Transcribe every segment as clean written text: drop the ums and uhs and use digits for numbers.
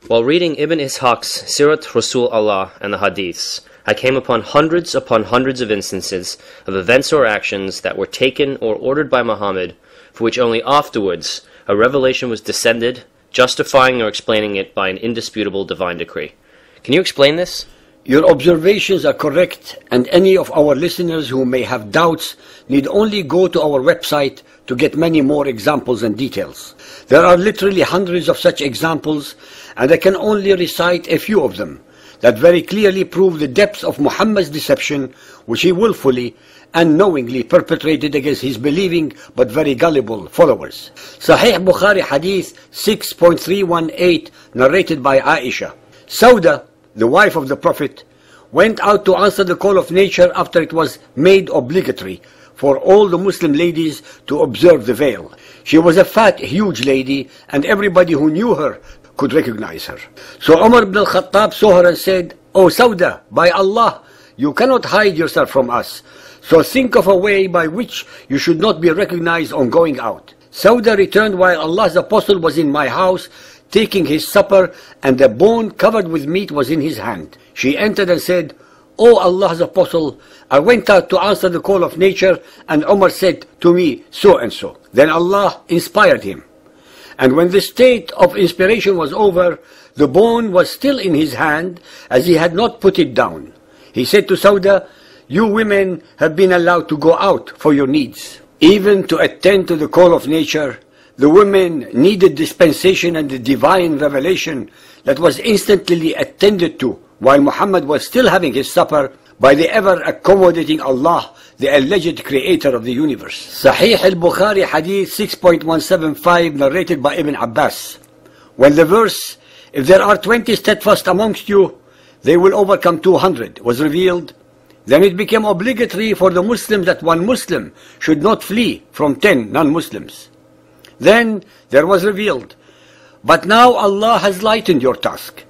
While reading Ibn Ishaq's Sirat Rasul Allah and the Hadiths, I came upon hundreds of instances of events or actions that were taken or ordered by Muhammad, for which only afterwards a revelation was descended, justifying or explaining it by an indisputable divine decree. Can you explain this? Your observations are correct, and any of our listeners who may have doubts need only go to our website to get many more examples and details. There are literally hundreds of such examples, and I can only recite a few of them that very clearly prove the depth of Muhammad's deception, which he willfully and knowingly perpetrated against his believing but very gullible followers. Sahih Bukhari Hadith 6.318, narrated by Aisha. Sauda, the wife of the Prophet, went out to answer the call of nature after it was made obligatory for all the Muslim ladies to observe the veil. She was a fat, huge lady, and everybody who knew her could recognize her. So Umar ibn al-Khattab saw her and said, "O Sauda, by Allah, you cannot hide yourself from us. So think of a way by which you should not be recognized on going out." Sauda returned while Allah's apostle was in my house, taking his supper, and a bone covered with meat was in his hand. She entered and said, "O Allah's apostle, I went out to answer the call of nature, and Umar said to me so and so." Then Allah inspired him. And when the state of inspiration was over, the bone was still in his hand, as he had not put it down. He said to Sauda, "You women have been allowed to go out for your needs." Even to attend to the call of nature, the women needed dispensation and the divine revelation that was instantly attended to while Muhammad was still having his supper by the ever-accommodating Allah, the alleged creator of the universe. Sahih al-Bukhari Hadith 6.175, narrated by Ibn Abbas. When the verse, "If there are 20 steadfast amongst you, they will overcome 200, was revealed, then it became obligatory for the Muslims that one Muslim should not flee from 10 non-Muslims. Then there was revealed, "But now Allah has lightened your task."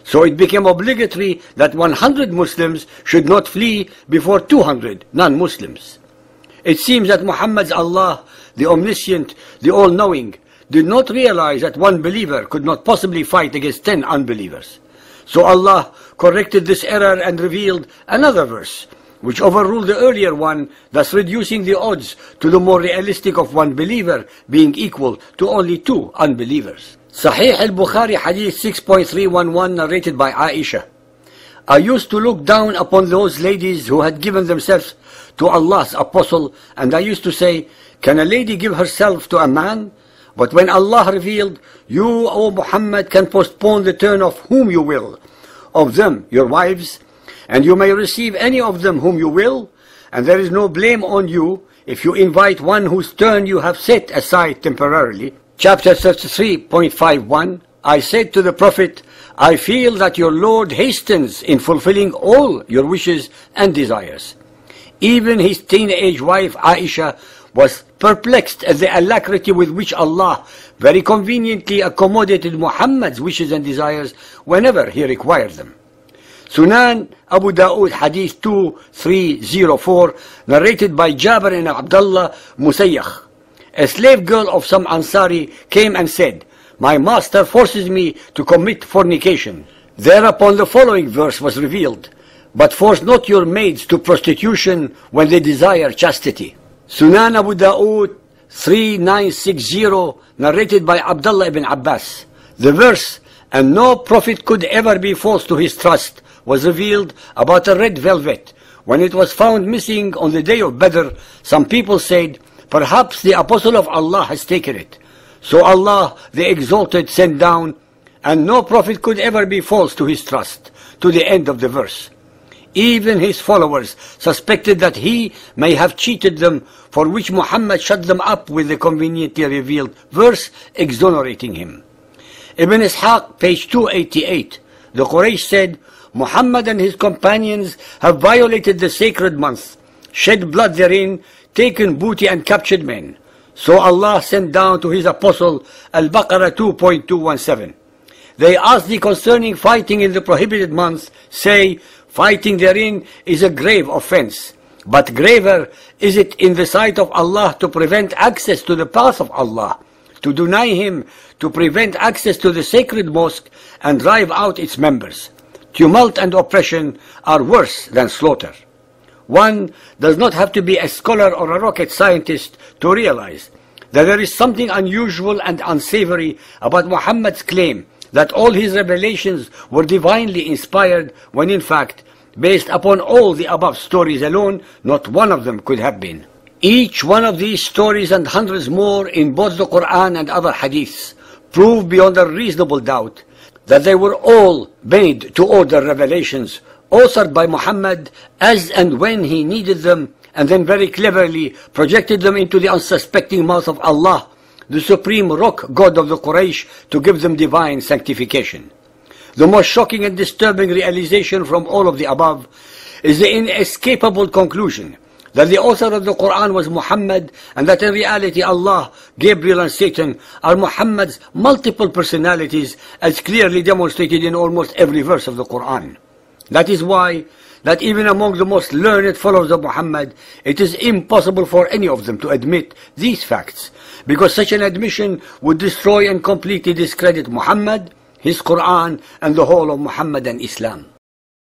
So it became obligatory that 100 Muslims should not flee before 200 non-Muslims. It seems that Muhammad's Allah, the Omniscient, the All-Knowing, did not realize that one believer could not possibly fight against 10 unbelievers. So Allah corrected this error and revealed another verse, which overruled the earlier one, thus reducing the odds to the more realistic of one believer being equal to only 2 unbelievers. Sahih al-Bukhari Hadith 6.311, narrated by Aisha. I used to look down upon those ladies who had given themselves to Allah's apostle, and I used to say, "Can a lady give herself to a man?" But when Allah revealed, "You, O Muhammad, can postpone the turn of whom you will, of them your wives, and you may receive any of them whom you will, and there is no blame on you if you invite one whose turn you have set aside temporarily." Chapter 33.51, I said to the Prophet, "I feel that your Lord hastens in fulfilling all your wishes and desires." Even his teenage wife Aisha was perplexed at the alacrity with which Allah very conveniently accommodated Muhammad's wishes and desires whenever he required them. Sunan Abu Dawood Hadith 2304, narrated by Jabir and Abdullah Musayyakh. A slave girl of some Ansari came and said, "My master forces me to commit fornication." Thereupon the following verse was revealed, "But force not your maids to prostitution when they desire chastity." Sunan Abu Dawood 3960, narrated by Abdullah ibn Abbas. The verse, "And no prophet could ever be false to his trust," was revealed about a red velvet. When it was found missing on the day of Badr, some people said, "Perhaps the apostle of Allah has taken it." So Allah, the Exalted, sent down, "And no prophet could ever be false to his trust," to the end of the verse. Even his followers suspected that he may have cheated them, for which Muhammad shut them up with the conveniently revealed verse exonerating him. Ibn Ishaq, page 288, the Quraysh said, "Muhammad and his companions have violated the sacred month, shed blood therein, taken booty and captured men." So Allah sent down to his apostle Al-Baqarah 2.217. They asked thee concerning fighting in the prohibited month, say, "Fighting therein is a grave offense, but graver is it in the sight of Allah to prevent access to the path of Allah, to deny him, to prevent access to the sacred mosque, and drive out its members. Tumult and oppression are worse than slaughter. One does not have to be a scholar or a rocket scientist to realize that there is something unusual and unsavory about Muhammad's claim that all his revelations were divinely inspired, when in fact, based upon all the above stories alone, not one of them could have been. Each one of these stories and hundreds more in both the Quran and other hadiths prove beyond a reasonable doubt that they were all made to order revelations authored by Muhammad as and when he needed them, and then very cleverly projected them into the unsuspecting mouth of Allah, the supreme rock god of the Quraysh, to give them divine sanctification. The most shocking and disturbing realization from all of the above is the inescapable conclusion that the author of the Quran was Muhammad, and that in reality Allah, Gabriel and Satan are Muhammad's multiple personalities, as clearly demonstrated in almost every verse of the Quran. That is why that even among the most learned followers of Muhammad, it is impossible for any of them to admit these facts, because such an admission would destroy and completely discredit Muhammad, his Quran, and the whole of Muhammadan Islam.